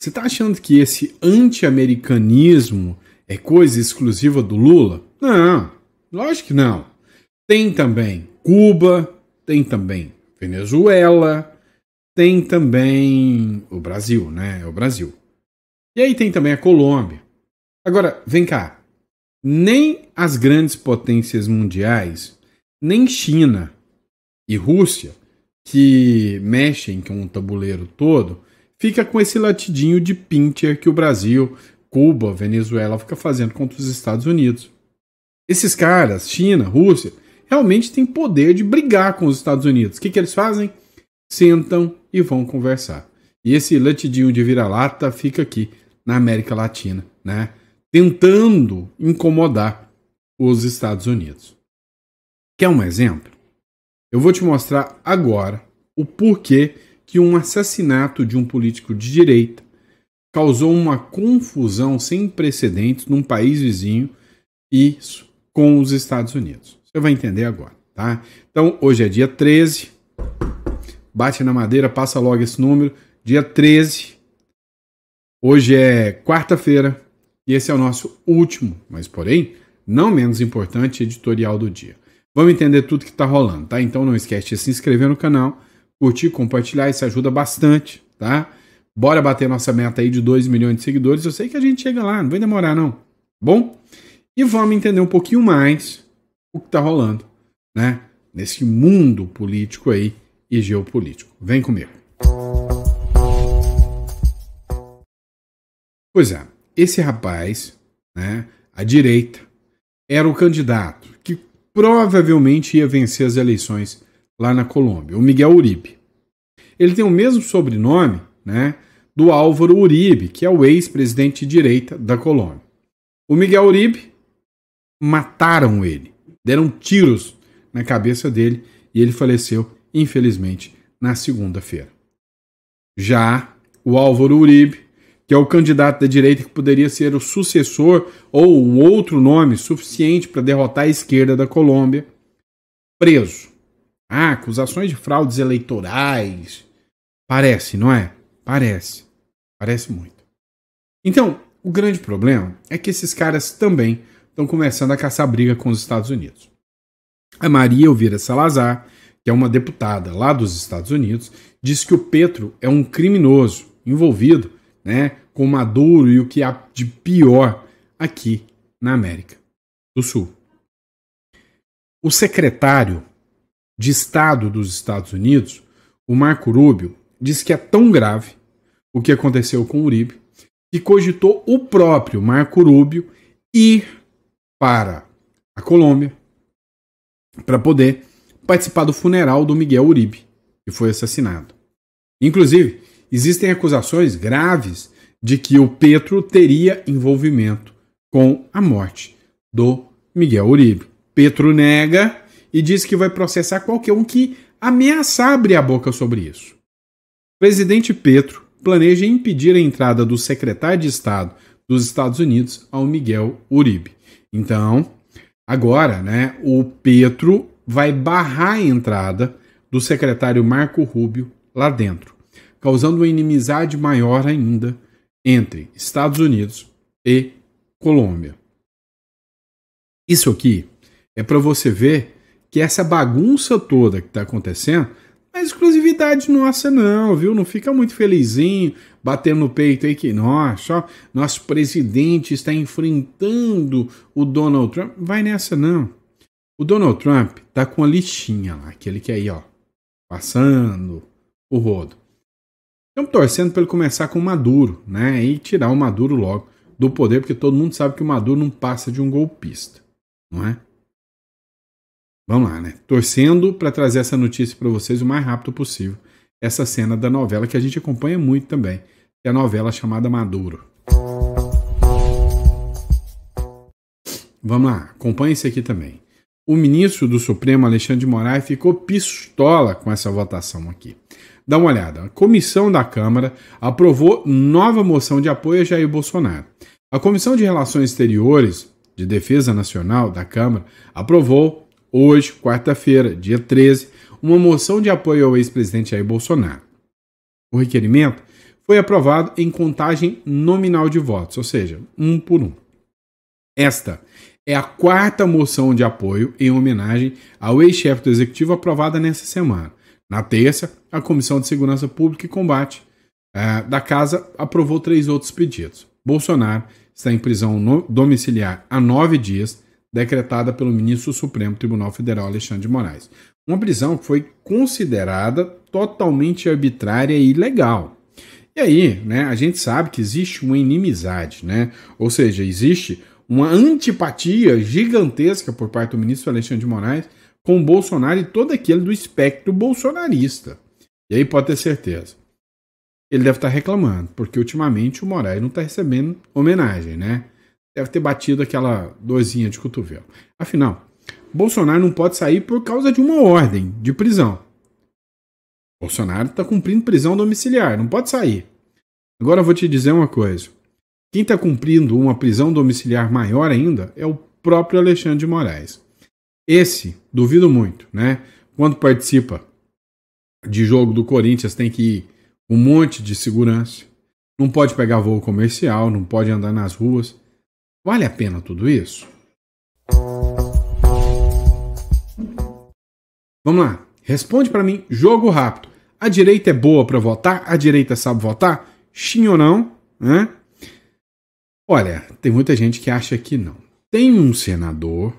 Você está achando que esse anti-americanismo é coisa exclusiva do Lula? Não, lógico que não. Tem também Cuba, tem também Venezuela, tem também o Brasil, né? É o Brasil. E aí tem também a Colômbia. Agora, vem cá. Nem as grandes potências mundiais, nem China e Rússia, que mexem com o tabuleiro todo, fica com esse latidinho de pincher que o Brasil, Cuba, Venezuela fica fazendo contra os Estados Unidos. Esses caras, China, Rússia, realmente têm poder de brigar com os Estados Unidos. O que eles fazem? Sentam e vão conversar. E esse latidinho de vira-lata fica aqui na América Latina, né? Tentando incomodar os Estados Unidos. Quer um exemplo? Eu vou te mostrar agora o porquê que um assassinato de um político de direita causou uma confusão sem precedentes num país vizinho, isso com os Estados Unidos. Você vai entender agora, tá? Então, hoje é dia 13. Bate na madeira, passa logo esse número. Dia 13. Hoje é quarta-feira. E esse é o nosso último, mas porém, não menos importante, editorial do dia. Vamos entender tudo que está rolando, tá? Então não esquece de se inscrever no canal, curtir, compartilhar, isso ajuda bastante, tá? Bora bater nossa meta aí de 2 milhões de seguidores. Eu sei que a gente chega lá, não vai demorar não. Bom? E vamos entender um pouquinho mais o que está rolando, né? Nesse mundo político aí e geopolítico. Vem comigo. Pois é. Esse rapaz, né, à direita, era o candidato que provavelmente ia vencer as eleições lá na Colômbia, o Miguel Uribe. Ele tem o mesmo sobrenome, né, do Álvaro Uribe, que é o ex-presidente de direita da Colômbia. O Miguel Uribe, mataram ele, deram tiros na cabeça dele e ele faleceu, infelizmente, na segunda-feira. Já o Álvaro Uribe, que é o candidato da direita que poderia ser o sucessor ou um outro nome suficiente para derrotar a esquerda da Colômbia, preso. Acusações de fraudes eleitorais. Parece, não é? Parece. Parece muito. Então, o grande problema é que esses caras também estão começando a caçar briga com os Estados Unidos. A Maria Elvira Salazar, que é uma deputada lá dos Estados Unidos, diz que o Petro é um criminoso envolvido, né, com Maduro e o que há de pior aqui na América do Sul. O secretário de Estado dos Estados Unidos, o Marco Rubio, diz que é tão grave o que aconteceu com o Uribe que cogitou o próprio Marco Rubio ir para a Colômbia para poder participar do funeral do Miguel Uribe, que foi assassinado. Inclusive, existem acusações graves de que o Petro teria envolvimento com a morte do Miguel Uribe. Petro nega e diz que vai processar qualquer um que ameaçar abrir a boca sobre isso. O presidente Petro planeja impedir a entrada do secretário de Estado dos Estados Unidos ao Miguel Uribe. Então, agora, né, o Petro vai barrar a entrada do secretário Marco Rubio lá dentro, causando uma inimizade maior ainda entre Estados Unidos e Colômbia. Isso aqui é para você ver que essa bagunça toda que está acontecendo não é exclusividade nossa não, viu? Não fica muito felizinho, batendo no peito aí que nosso presidente está enfrentando o Donald Trump. Vai nessa não. O Donald Trump tá com a listinha lá, aquele que aí, ó, passando o rodo. Estamos torcendo para ele começar com o Maduro, né? E tirar o Maduro logo do poder, porque todo mundo sabe que o Maduro não passa de um golpista, não é? Vamos lá, né? Torcendo para trazer essa notícia para vocês o mais rápido possível. Essa cena da novela que a gente acompanha muito também, que é a novela chamada Maduro. Vamos lá, acompanhe isso aqui também. O ministro do Supremo, Alexandre de Moraes, ficou pistola com essa votação aqui. Dá uma olhada. A comissão da Câmara aprovou nova moção de apoio a Jair Bolsonaro. A Comissão de Relações Exteriores de Defesa Nacional da Câmara aprovou hoje, quarta-feira, dia 13, uma moção de apoio ao ex-presidente Jair Bolsonaro. O requerimento foi aprovado em contagem nominal de votos, ou seja, 1 por 1. Esta é a 4ª moção de apoio em homenagem ao ex-chefe do Executivo aprovada nesta semana. Na terça, a Comissão de Segurança Pública e Combate da Casa aprovou 3 outros pedidos. Bolsonaro está em prisão domiciliar há 9 dias, decretada pelo ministro do Supremo Tribunal Federal, Alexandre de Moraes. Uma prisão que foi considerada totalmente arbitrária e ilegal. E aí, né, a gente sabe que existe uma inimizade, né? Ou seja, existe uma antipatia gigantesca por parte do ministro Alexandre de Moraes com o Bolsonaro e todo aquele do espectro bolsonarista. E aí pode ter certeza. Ele deve estar reclamando, porque ultimamente o Moraes não está recebendo homenagem, né? Deve ter batido aquela dorzinha de cotovelo. Afinal, Bolsonaro não pode sair por causa de uma ordem de prisão. Bolsonaro está cumprindo prisão domiciliar, não pode sair. Agora eu vou te dizer uma coisa. Quem está cumprindo uma prisão domiciliar maior ainda é o próprio Alexandre de Moraes. Esse, duvido muito, né? Quando participa de jogo do Corinthians, tem que ir um monte de segurança, não pode pegar voo comercial, não pode andar nas ruas. Vale a pena tudo isso? Vamos lá, responde para mim, jogo rápido. A direita é boa para votar? A direita sabe votar? Sim ou não? Né? Olha, tem muita gente que acha que não. Tem um senador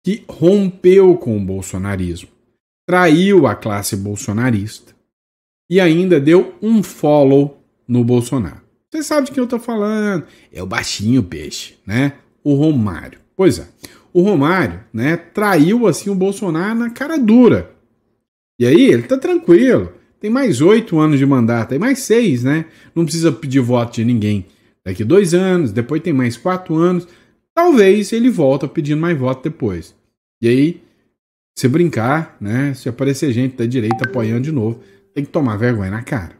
que rompeu com o bolsonarismo, traiu a classe bolsonarista e ainda deu um follow no Bolsonaro. Você sabe de quem eu tô falando? É o baixinho peixe, né? O Romário. Pois é, o Romário, né, traiu assim o Bolsonaro na cara dura. E aí ele tá tranquilo. Tem mais 8 anos de mandato, tem mais 6, né? Não precisa pedir voto de ninguém. Daqui 2 anos, depois tem mais 4 anos. Talvez ele volta pedindo mais voto depois. E aí, se brincar, né? Se aparecer gente da direita apoiando de novo, tem que tomar vergonha na cara.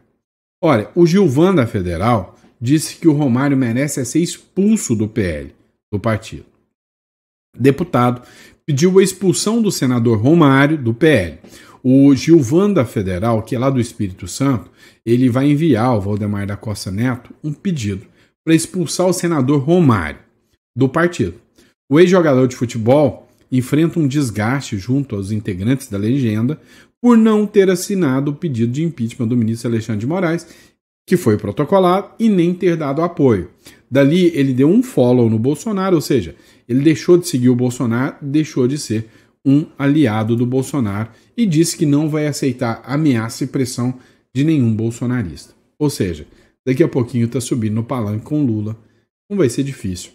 Olha, o Gilvan da Federal disse que o Romário merece ser expulso do PL, do partido. Deputado pediu a expulsão do senador Romário do PL. O Gilvan da Federal, que é lá do Espírito Santo, ele vai enviar ao Valdemar da Costa Neto um pedido para expulsar o senador Romário do partido. O ex-jogador de futebol enfrenta um desgaste junto aos integrantes da legenda por não ter assinado o pedido de impeachment do ministro Alexandre de Moraes, que foi protocolado, e nem ter dado apoio. Dali ele deu um follow no Bolsonaro, ou seja, ele deixou de seguir o Bolsonaro, deixou de ser um aliado do Bolsonaro e disse que não vai aceitar ameaça e pressão de nenhum bolsonarista. Ou seja, daqui a pouquinho está subindo no palanque com Lula. Não vai ser difícil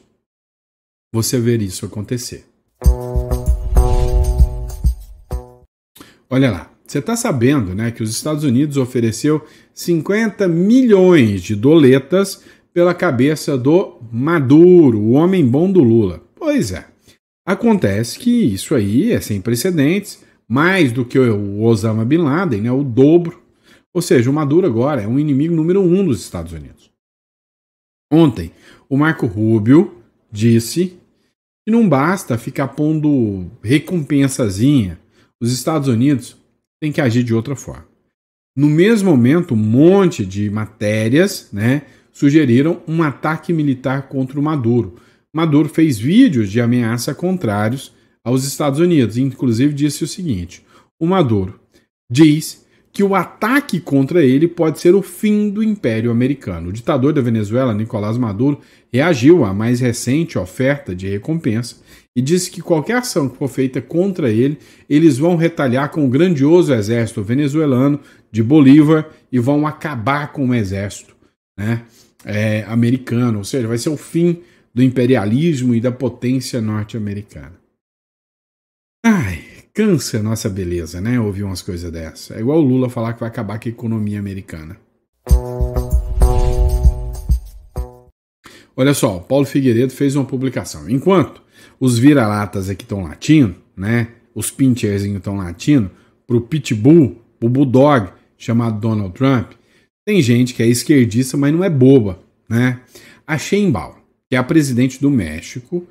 você ver isso acontecer. Olha lá, você está sabendo, né, que os Estados Unidos ofereceu 50 milhões de doletas pela cabeça do Maduro, o homem bom do Lula. Pois é, acontece que isso aí é sem precedentes, mais do que o Osama Bin Laden, né, o dobro. Ou seja, o Maduro agora é um inimigo número 1 dos Estados Unidos. Ontem, o Marco Rubio disse que não basta ficar pondo recompensazinha. Os Estados Unidos têm que agir de outra forma. No mesmo momento, um monte de matérias, né, sugeriram um ataque militar contra o Maduro. Maduro fez vídeos de ameaça contrários aos Estados Unidos, inclusive disse o seguinte: o Maduro diz que o ataque contra ele pode ser o fim do Império Americano. O ditador da Venezuela, Nicolás Maduro, reagiu à mais recente oferta de recompensa e disse que qualquer ação que for feita contra ele, eles vão retalhar com o grandioso exército venezuelano de Bolívar e vão acabar com o exército, né, americano. Ou seja, vai ser o fim do imperialismo e da potência norte-americana. Ai, cansa a nossa beleza, né? Ouvir umas coisas dessas. É igual o Lula falar que vai acabar com a economia americana. Olha só, o Paulo Figueiredo fez uma publicação. Enquanto os vira-latas aqui estão latindo, né? Os pincherzinhos estão latindo pro pitbull, o bulldog chamado Donald Trump, tem gente que é esquerdista, mas não é boba, né? A Sheinbaum, que é a presidente do México,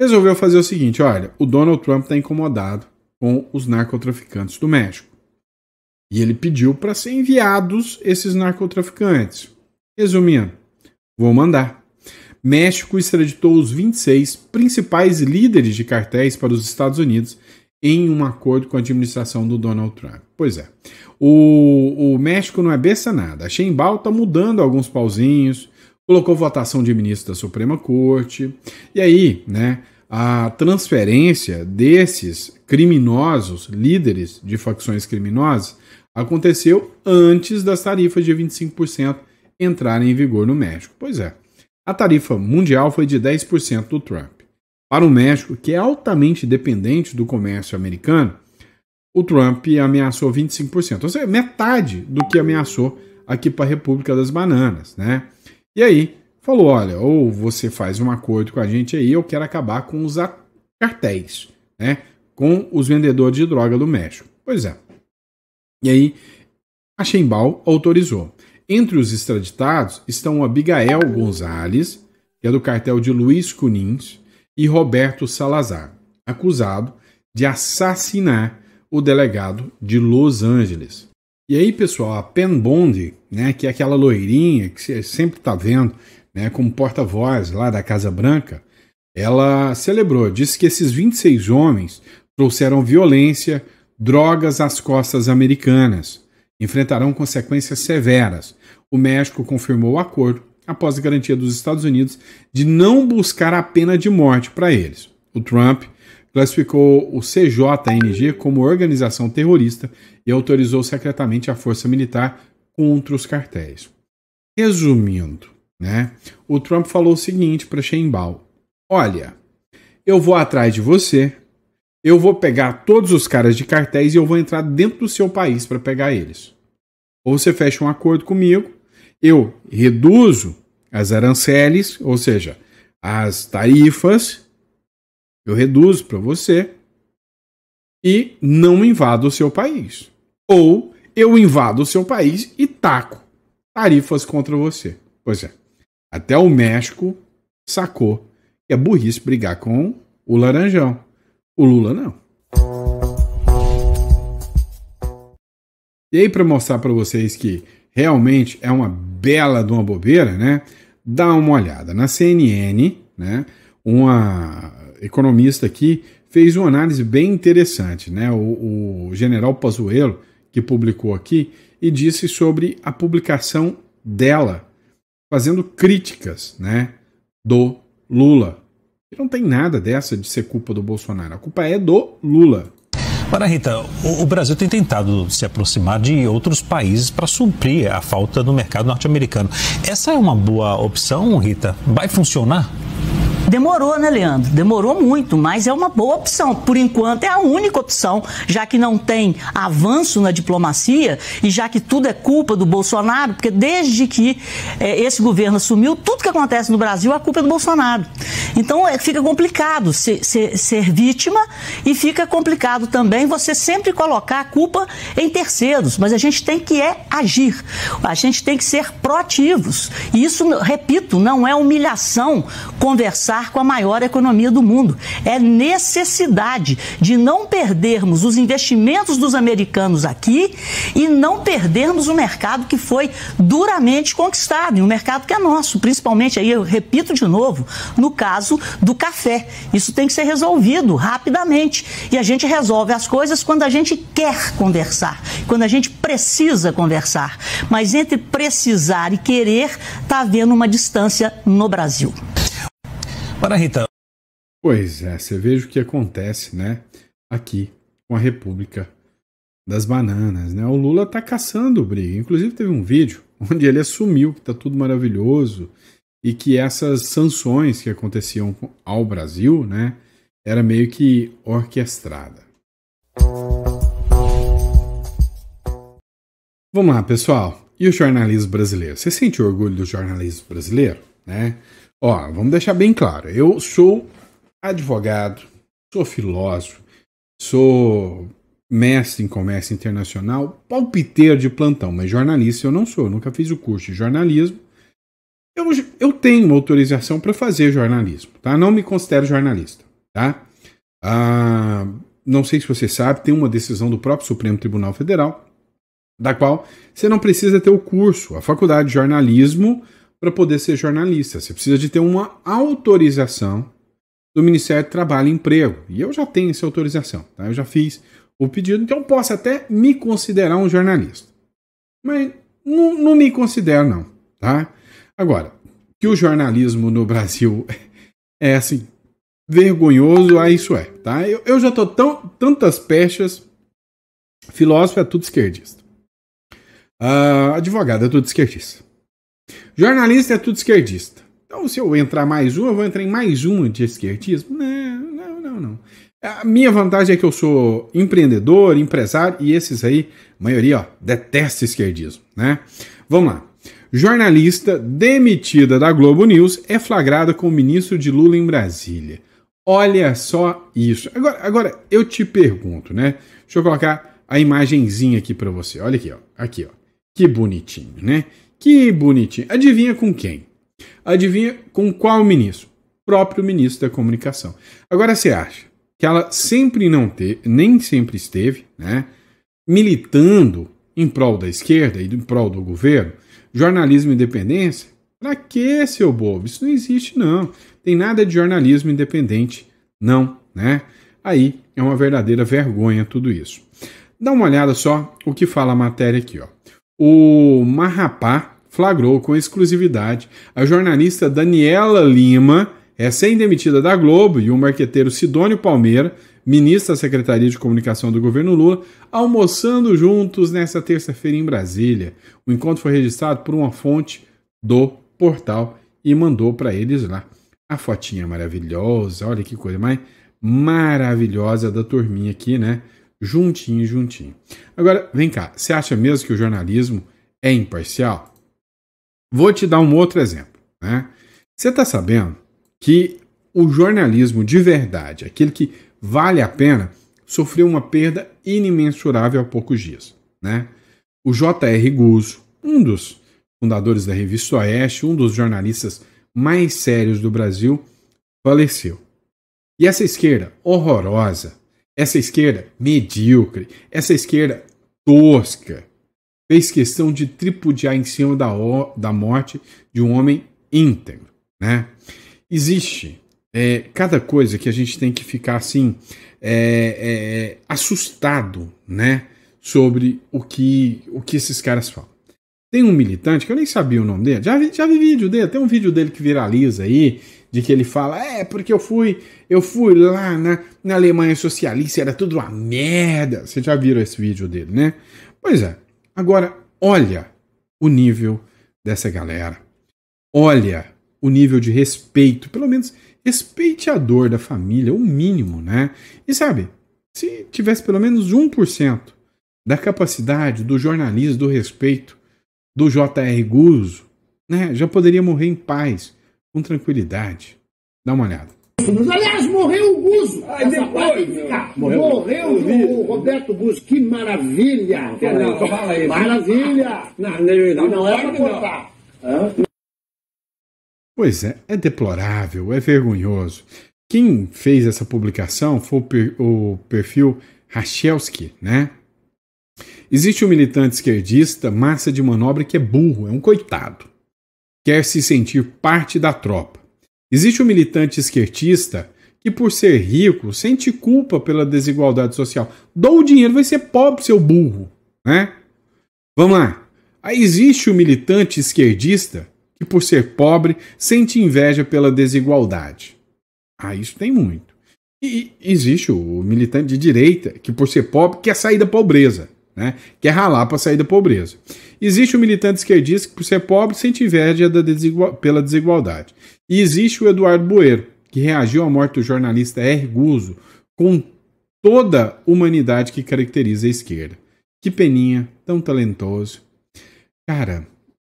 resolveu fazer o seguinte: olha, o Donald Trump está incomodado com os narcotraficantes do México. E ele pediu para ser enviados esses narcotraficantes. Resumindo, vou mandar. México extraditou os 26 principais líderes de cartéis para os Estados Unidos em um acordo com a administração do Donald Trump. Pois é, o México não é besta nada. A Sheinbaum está mudando alguns pauzinhos, colocou votação de ministro da Suprema Corte, e aí, né, a transferência desses criminosos, líderes de facções criminosas, aconteceu antes das tarifas de 25% entrarem em vigor no México. Pois é, a tarifa mundial foi de 10% do Trump. Para o México, que é altamente dependente do comércio americano, o Trump ameaçou 25%, ou seja, metade do que ameaçou aqui para a República das Bananas, né? E aí, falou, olha, ou você faz um acordo com a gente aí, eu quero acabar com os cartéis, né? Com os vendedores de droga do México. Pois é. E aí, a Sheinbaum autorizou. Entre os extraditados estão Abigail Gonzalez, que é do cartel de Luiz Cunins, e Roberto Salazar, acusado de assassinar o delegado de Los Angeles. E aí, pessoal, a Pen Bondi, né, que é aquela loirinha que você sempre está vendo, né, como porta-voz lá da Casa Branca, ela celebrou, disse que esses 26 homens trouxeram violência, drogas às costas americanas, enfrentarão consequências severas. O México confirmou o acordo após a garantia dos Estados Unidos de não buscar a pena de morte para eles. O Trump classificou o CJNG como organização terrorista e autorizou secretamente a força militar contra os cartéis. Resumindo, né, o Trump falou o seguinte para Sheinbaum: olha, eu vou atrás de você, eu vou pegar todos os caras de cartéis e eu vou entrar dentro do seu país para pegar eles. Ou você fecha um acordo comigo, eu reduzo as aranceles, ou seja, as tarifas, eu reduzo para você e não invado o seu país. Ou eu invado o seu país e taco tarifas contra você. Pois é, até o México sacou que é burrice brigar com o Laranjão. O Lula não. E aí, para mostrar para vocês que realmente é uma bela de uma bobeira, né? Dá uma olhada. Na CNN, né? Uma economista aqui fez uma análise bem interessante, né? O general Pazuello, que publicou aqui, e disse sobre a publicação dela, fazendo críticas, né, do Lula. E não tem nada dessa de ser culpa do Bolsonaro. A culpa é do Lula. Ora, Rita, o Brasil tem tentado se aproximar de outros países para suprir a falta no mercado norte-americano. Essa é uma boa opção, Rita? Vai funcionar? Demorou, né, Leandro? Demorou muito, mas é uma boa opção. Por enquanto é a única opção, já que não tem avanço na diplomacia e já que tudo é culpa do Bolsonaro, porque desde que esse governo assumiu, tudo que acontece no Brasil a culpa é do Bolsonaro. Então fica complicado ser vítima e fica complicado também você sempre colocar a culpa em terceiros, mas a gente tem que agir, a gente tem que ser proativos. E isso, repito, não é humilhação conversar com a maior economia do mundo. É necessidade de não perdermos os investimentos dos americanos aqui e não perdermos o mercado que foi duramente conquistado, e um mercado que é nosso, principalmente, aí eu repito de novo, no caso do café. Isso tem que ser resolvido rapidamente. E a gente resolve as coisas quando a gente quer conversar, quando a gente precisa conversar. Mas entre precisar e querer, está havendo uma distância no Brasil. Para Rita. Pois é, você veja o que acontece, né, aqui com a República das Bananas, né? O Lula tá caçando briga. Inclusive teve um vídeo onde ele assumiu que tá tudo maravilhoso e que essas sanções que aconteciam ao Brasil, né, era meio que orquestrada. Vamos lá, pessoal. E o jornalismo brasileiro? Você sente orgulho do jornalismo brasileiro, né? Ó, vamos deixar bem claro, eu sou advogado, sou filósofo, sou mestre em comércio internacional, palpiteiro de plantão, mas jornalista eu não sou, eu nunca fiz o curso de jornalismo. Eu tenho uma autorização para fazer jornalismo, tá? Não me considero jornalista, tá? Não sei se você sabe, tem uma decisão do próprio Supremo Tribunal Federal da qual você não precisa ter o curso, a faculdade de jornalismo para poder ser jornalista. Você precisa de ter uma autorização do Ministério do Trabalho e Emprego. E eu já tenho essa autorização, tá? Eu já fiz o pedido, então eu posso até me considerar um jornalista. Mas não me considero, não, tá? Agora, que o jornalismo no Brasil é assim, vergonhoso, isso é, tá? Eu já tô tantas pechas, filósofo é tudo esquerdista. Advogado é tudo esquerdista. Jornalista é tudo esquerdista. Então, se eu entrar mais um, eu vou entrar em mais uma de esquerdismo? Não. A minha vantagem é que eu sou empreendedor, empresário, e esses aí, a maioria, ó, detesta esquerdismo, né? Vamos lá. Jornalista demitida da Globo News é flagrada com o ministro de Lula em Brasília. Olha só isso. Agora eu te pergunto, né? Deixa eu colocar a imagenzinha aqui pra você. Olha aqui, ó. Aqui, ó. Que bonitinho, né? Que bonitinho. Adivinha com quem? Adivinha com qual ministro? Próprio ministro da Comunicação. Agora você acha que ela nem sempre esteve, né, militando em prol da esquerda e em prol do governo? Jornalismo e independência? Pra quê, seu bobo? Isso não existe, não. Tem nada de jornalismo independente, não, né? Aí é uma verdadeira vergonha tudo isso. Dá uma olhada só o que fala a matéria aqui, ó. O Marrapá flagrou com exclusividade a jornalista Daniela Lima, recém-demitida da Globo, e o marqueteiro Sidônio Palmeira, ministro da Secretaria de Comunicação do governo Lula, almoçando juntos nesta terça-feira em Brasília. O encontro foi registrado por uma fonte do portal e mandou para eles lá a fotinha maravilhosa. Olha que coisa mais maravilhosa da turminha aqui, né? Juntinho. Agora, vem cá, você acha mesmo que o jornalismo é imparcial? Vou te dar um outro exemplo, né? Você está sabendo que o jornalismo de verdade, aquele que vale a pena, sofreu uma perda inimensurável há poucos dias, né? O J.R. Guzzo, um dos fundadores da Revista Oeste, um dos jornalistas mais sérios do Brasil, faleceu. E essa esquerda horrorosa, essa esquerda medíocre, essa esquerda tosca, fez questão de tripudiar em cima da morte de um homem íntegro, né? Existe cada coisa que a gente tem que ficar assim assustado, né, sobre o que esses caras falam. Tem um militante que eu nem sabia o nome dele, já vi vídeo dele, tem um vídeo dele que viraliza aí, de que ele fala, porque eu fui lá na Alemanha socialista, era tudo uma merda. Vocês já viram esse vídeo dele, né? Pois é. Agora, olha o nível dessa galera. Olha o nível de respeito, pelo menos respeitador da família, o mínimo, né? E sabe, se tivesse pelo menos 1% da capacidade do jornalismo, do respeito do J.R. Guzzo, né, já poderia morrer em paz, com tranquilidade. Dá uma olhada. Aliás, morreu o Guzzo. Morreu o Roberto Guzzo. Que maravilha! Fala aí. Maravilha! Não é para cortar. Pois é deplorável, é vergonhoso. Quem fez essa publicação foi o perfil Rachelski, né? Existe um militante esquerdista, massa de manobra, que é burro, é um coitado. Quer se sentir parte da tropa. Existe um militante esquerdista que, por ser rico, sente culpa pela desigualdade social. Dou o dinheiro, vai ser pobre, seu burro, né? Vamos lá. Aí existe um militante esquerdista que, por ser pobre, sente inveja pela desigualdade. Isso tem muito. E existe o militante de direita que, por ser pobre, quer sair da pobreza, né? Quer ralar para sair da pobreza. Existe o militante esquerdista que, por ser pobre, sente inveja pela desigualdade. E existe o Eduardo Boeiro, que reagiu à morte do jornalista R. Guzzo com toda a humanidade que caracteriza a esquerda. Que peninha, tão talentoso. Cara,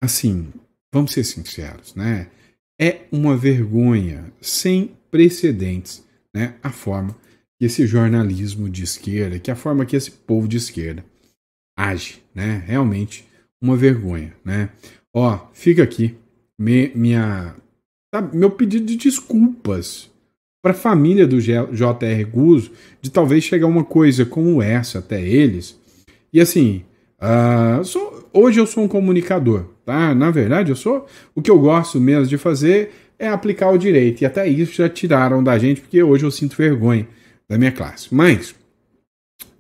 assim, vamos ser sinceros, né? É uma vergonha sem precedentes, né? A forma que esse jornalismo de esquerda, que a forma que esse povo de esquerda age, né? Realmente uma vergonha, né? Fica aqui meu pedido de desculpas para a família do J.R. Guzzo, de talvez chegar uma coisa como essa até eles. E assim, Hoje eu sou um comunicador, tá? Na verdade, o que eu gosto mesmo de fazer é aplicar o direito. E até isso já tiraram da gente, porque hoje eu sinto vergonha da minha classe. Mas,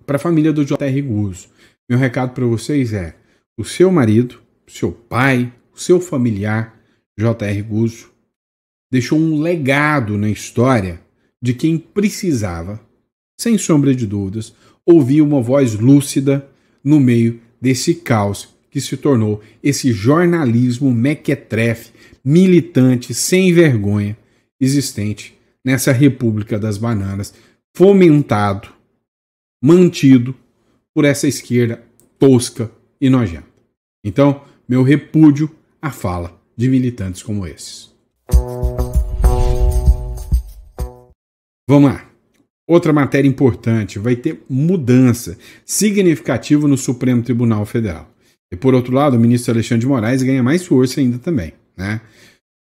para a família do J.R. Guzzo, meu recado para vocês é: o seu marido, o seu pai, o seu familiar, J.R. Guzzo, deixou um legado na história de quem precisava, sem sombra de dúvidas, ouvir uma voz lúcida no meio desse caos que se tornou esse jornalismo mequetrefe, militante, sem vergonha, existente nessa República das Bananas, fomentado, mantido por essa esquerda tosca e nojenta. Então, meu repúdio à fala de militantes como esses. Vamos lá. Outra matéria importante: vai ter mudança significativa no Supremo Tribunal Federal. E por outro lado, o ministro Alexandre de Moraes ganha mais força ainda também, né?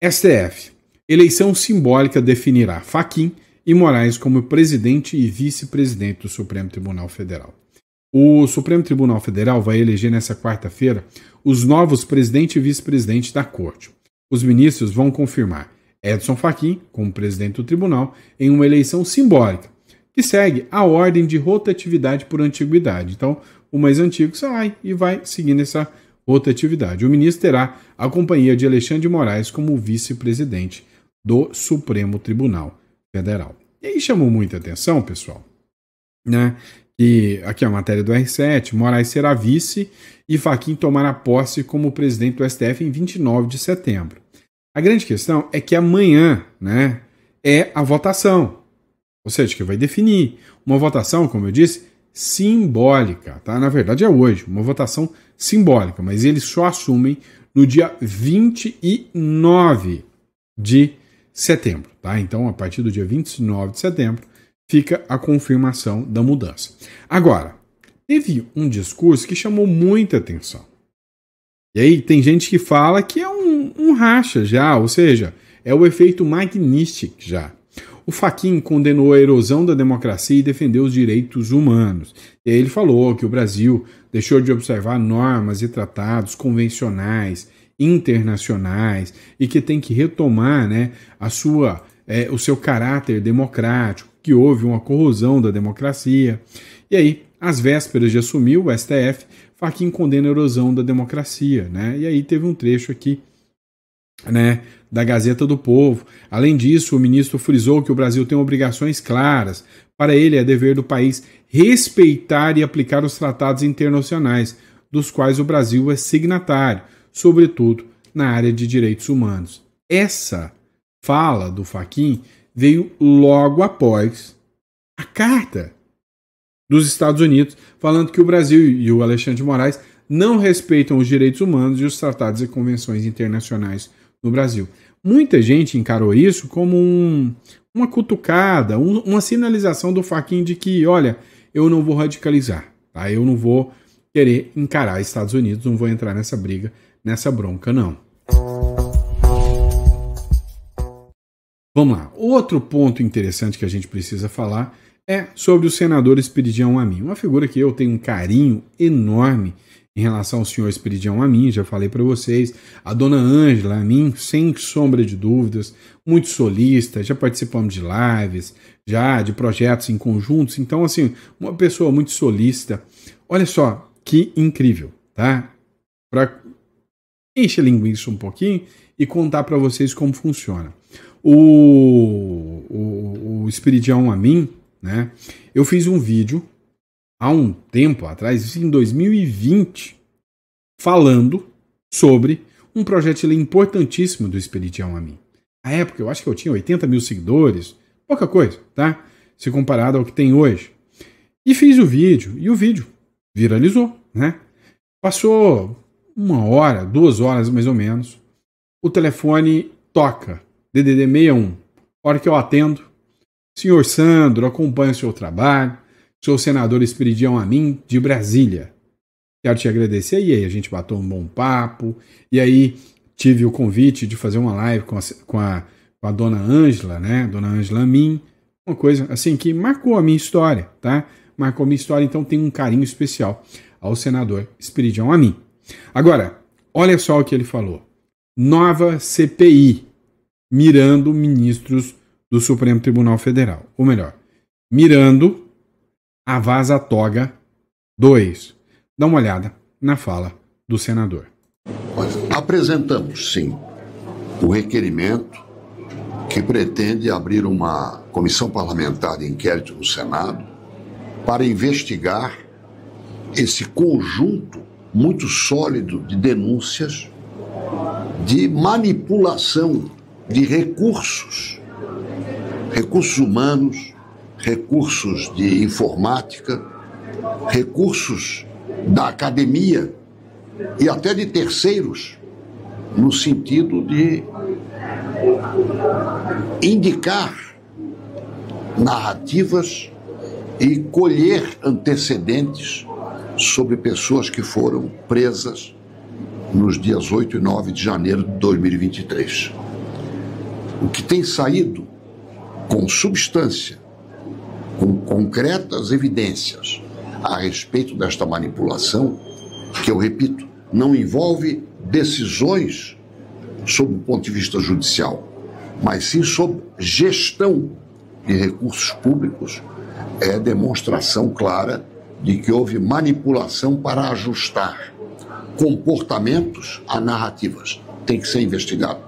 STF. Eleição simbólica definirá Fachin e Moraes como presidente e vice-presidente do Supremo Tribunal Federal. O Supremo Tribunal Federal vai eleger nesta quarta-feira os novos presidente e vice-presidente da Corte. Os ministros vão confirmar Edson Fachin como presidente do tribunal em uma eleição simbólica, que segue a ordem de rotatividade por antiguidade. Então, o mais antigo sai e vai seguindo essa rotatividade. O ministro terá a companhia de Alexandre de Moraes como vice-presidente do Supremo Tribunal Federal. E aí chamou muita atenção, pessoal, né? E aqui é a matéria do R7, Moraes será vice e Fachin tomará posse como presidente do STF em 29 de setembro. A grande questão é que amanhã, né, é a votação, ou seja, que vai definir uma votação, como eu disse, simbólica, tá? Na verdade é hoje, uma votação simbólica, mas eles só assumem no dia 29 de setembro, tá? Então, a partir do dia 29 de setembro, fica a confirmação da mudança. Agora, teve um discurso que chamou muita atenção. E aí tem gente que fala que é um racha já, ou seja, é o efeito Magnitsky já. O Fachin condenou a erosão da democracia e defendeu os direitos humanos. E aí ele falou que o Brasil deixou de observar normas e tratados convencionais, internacionais, e que tem que retomar, né, o seu caráter democrático, que houve uma corrosão da democracia. E aí, às vésperas de assumir o STF, Fachin condena a erosão da democracia, né? E aí teve um trecho aqui, né, da Gazeta do Povo. Além disso, o ministro frisou que o Brasil tem obrigações claras. Para ele, é dever do país respeitar e aplicar os tratados internacionais, dos quais o Brasil é signatário, sobretudo na área de direitos humanos. Essa fala do Fachin veio logo após a carta dos Estados Unidos, falando que o Brasil e o Alexandre de Moraes não respeitam os direitos humanos e os tratados e convenções internacionais no Brasil. Muita gente encarou isso como uma cutucada, uma sinalização do Fachin de que, olha, eu não vou radicalizar, tá? Eu não vou querer encarar Estados Unidos, não vou entrar nessa briga, nessa bronca, não. Vamos lá. Outro ponto interessante que a gente precisa falar é sobre o senador Esperidião Amin, uma figura que eu tenho um carinho enorme em relação ao senhor Esperidião Amin, já falei para vocês. A dona Ângela Amin, sem sombra de dúvidas, muito solista, já participamos de lives, já de projetos em conjuntos, então assim, uma pessoa muito solista. Olha só, que incrível, tá? Para encher a linguiça um pouquinho e contar para vocês como funciona. O Esperidião Amin, né? Eu fiz um vídeo há um tempo atrás, em 2020, falando sobre um projeto de lei importantíssimo do Esperidião Amin. Na época, eu acho que eu tinha 80 mil seguidores, pouca coisa, tá? Se comparado ao que tem hoje. E fiz o vídeo, e o vídeo viralizou, né? Passou 1 hora, 2 horas mais ou menos, o telefone toca, DDD 61. A hora que eu atendo, senhor Sandro, acompanho o seu trabalho, sou o senador Esperidião Amin, de Brasília. Quero te agradecer. E aí, a gente bateu um bom papo, e aí tive o convite de fazer uma live com a dona Ângela, né? Dona Ângela Amin, uma coisa assim que marcou a minha história, tá? Marcou a minha história, então tem um carinho especial. ao senador Esperidião Amin. Agora, olha só o que ele falou. Nova CPI, mirando ministros do Supremo Tribunal Federal. Ou melhor, mirando a Vaza Toga 2. Dá uma olhada na fala do senador. Apresentamos, sim, o requerimento que pretende abrir uma comissão parlamentar de inquérito no Senado para investigar esse conjunto muito sólido de denúncias de manipulação de recursos humanos, recursos de informática, recursos da academia e até de terceiros, no sentido de indicar narrativas e colher antecedentes sobre pessoas que foram presas nos dias 8 e 9 de janeiro de 2023. O que tem saído com substância, com concretas evidências a respeito desta manipulação, que eu repito, não envolve decisões sob o ponto de vista judicial, mas sim sob gestão de recursos públicos, é demonstração clara de que houve manipulação para ajustar comportamentos a narrativas. Tem que ser investigado.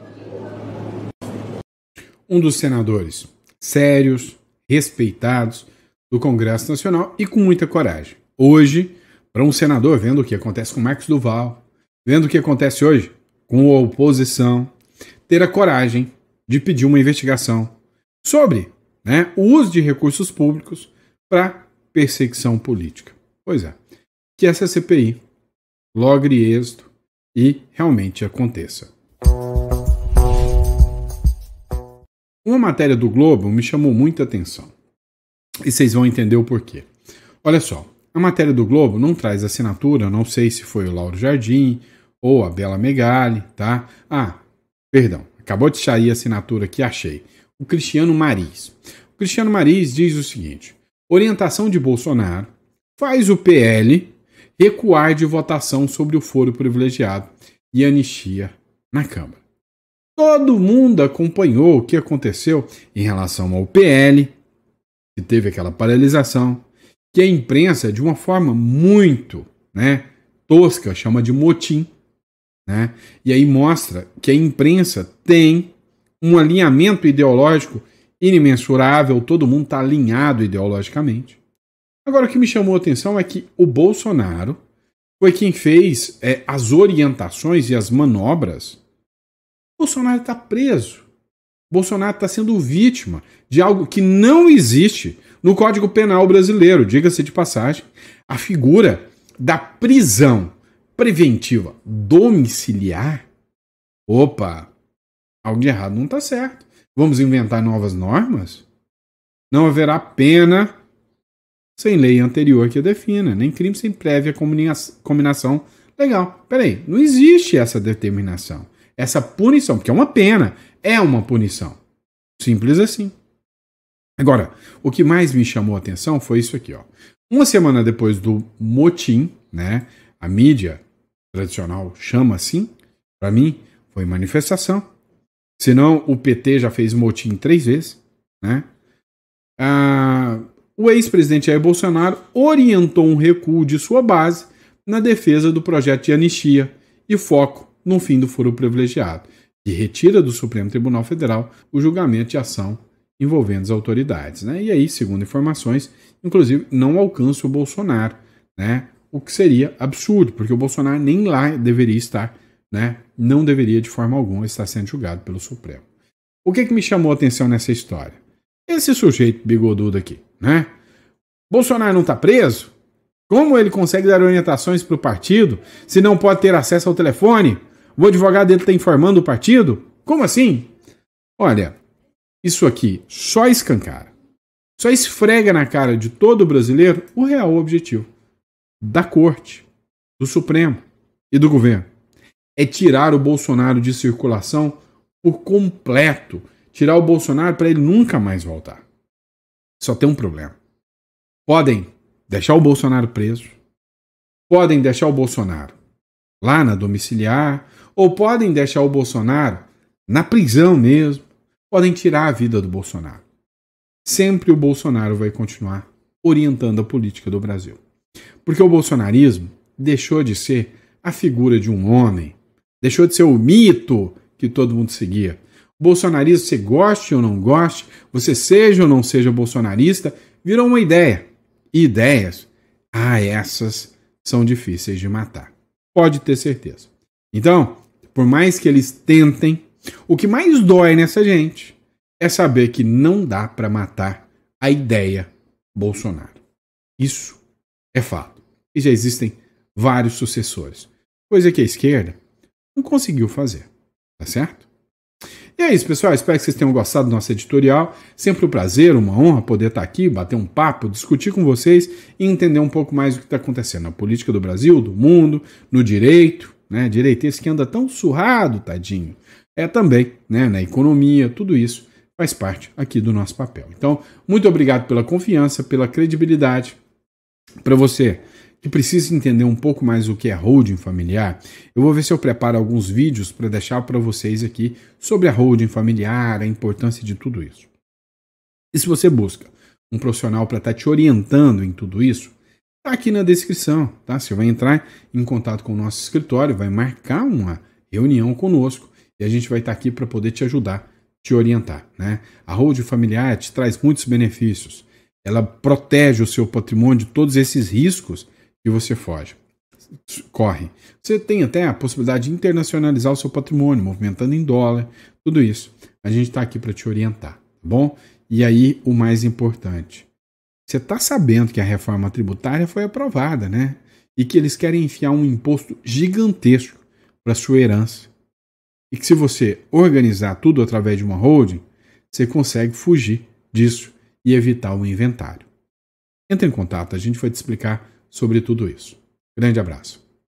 Um dos senadores sérios, respeitados do Congresso Nacional e com muita coragem. Hoje, para um senador, vendo o que acontece com Marcos Duval, vendo o que acontece hoje com a oposição, ter a coragem de pedir uma investigação sobre, o uso de recursos públicos para perseguição política. Pois é, que essa CPI logre êxito e realmente aconteça. Uma matéria do Globo me chamou muita atenção. E vocês vão entender o porquê. Olha só, a matéria do Globo não traz assinatura, não sei se foi o Lauro Jardim ou a Bela Megali, tá? Perdão, acabou de sair a assinatura que achei. O Cristiano Mariz. O Cristiano Mariz diz o seguinte: orientação de Bolsonaro faz o PL recuar de votação sobre o foro privilegiado e anistia na Câmara. Todo mundo acompanhou o que aconteceu em relação ao PL, que teve aquela paralisação, que a imprensa, de uma forma muito tosca, chama de motim. E aí mostra que a imprensa tem um alinhamento ideológico inimensurável, todo mundo está alinhado ideologicamente. Agora, o que me chamou a atenção é que o Bolsonaro foi quem fez as orientações e as manobras. O Bolsonaro está preso. O Bolsonaro está sendo vítima de algo que não existe no Código Penal brasileiro. Diga-se de passagem, a figura da prisão preventiva domiciliar. Opa, algo de errado não está certo. Vamos inventar novas normas? Não haverá pena sem lei anterior que a defina, nem crime sem prévia combinação legal. Peraí, não existe essa determinação, essa punição, porque é uma pena, é uma punição. Simples assim. Agora, o que mais me chamou a atenção foi isso aqui, ó. Uma semana depois do motim, a mídia tradicional chama assim, para mim, foi manifestação. Senão, o PT já fez motim 3 vezes, O ex-presidente Jair Bolsonaro orientou um recuo de sua base na defesa do projeto de anistia e foco no fim do foro privilegiado, que retira do Supremo Tribunal Federal o julgamento de ação envolvendo as autoridades. E aí, segundo informações, inclusive não alcança o Bolsonaro, o que seria absurdo, porque o Bolsonaro nem lá deveria estar, não deveria de forma alguma estar sendo julgado pelo Supremo. O que me chamou a atenção nessa história? Esse sujeito bigodudo aqui, Bolsonaro não está preso? Como ele consegue dar orientações para o partido se não pode ter acesso ao telefone? O advogado dele está informando o partido? Como assim? Olha, isso aqui só escancara, só esfrega na cara de todo brasileiro o real objetivo da Corte, do Supremo e do governo. É tirar o Bolsonaro de circulação por completo. Tirar o Bolsonaro para ele nunca mais voltar. Só tem um problema. Podem deixar o Bolsonaro preso, podem deixar o Bolsonaro lá na domiciliar, ou podem deixar o Bolsonaro na prisão mesmo, podem tirar a vida do Bolsonaro. Sempre o Bolsonaro vai continuar orientando a política do Brasil. Porque o bolsonarismo deixou de ser a figura de um homem, deixou de ser o mito que todo mundo seguia. O bolsonarismo, você goste ou não goste, você seja ou não seja bolsonarista, virou uma ideia. E ideias, essas são difíceis de matar. Pode ter certeza. Então, por mais que eles tentem, o que mais dói nessa gente é saber que não dá para matar a ideia Bolsonaro. Isso é fato. E já existem vários sucessores. Coisa que a esquerda não conseguiu fazer. Tá certo? E é isso, pessoal. Espero que vocês tenham gostado do nosso editorial. Sempre um prazer, uma honra poder estar aqui, bater um papo, discutir com vocês e entender um pouco mais do que está acontecendo na política do Brasil, do mundo, no direito, né? Direito esse que anda tão surrado, tadinho. Também, né? Na economia, tudo isso faz parte aqui do nosso papel. Então, muito obrigado pela confiança, pela credibilidade. Para você que precisa entender um pouco mais o que é holding familiar, eu vou ver se eu preparo alguns vídeos para deixar para vocês aqui sobre a holding familiar, a importância de tudo isso. E se você busca um profissional para estar te orientando em tudo isso, está aqui na descrição, tá? Você vai entrar em contato com o nosso escritório, vai marcar uma reunião conosco e a gente vai estar aqui para poder te ajudar, te orientar, né? A holding familiar te traz muitos benefícios. Ela protege o seu patrimônio de todos esses riscos que você corre. Você tem até a possibilidade de internacionalizar o seu patrimônio, movimentando em dólar, tudo isso. A gente está aqui para te orientar, tá bom? E aí, o mais importante, você está sabendo que a reforma tributária foi aprovada, né? E que eles querem enfiar um imposto gigantesco para sua herança. E que se você organizar tudo através de uma holding, você consegue fugir disso e evitar o inventário. Entre em contato, a gente vai te explicar sobre tudo isso. Grande abraço.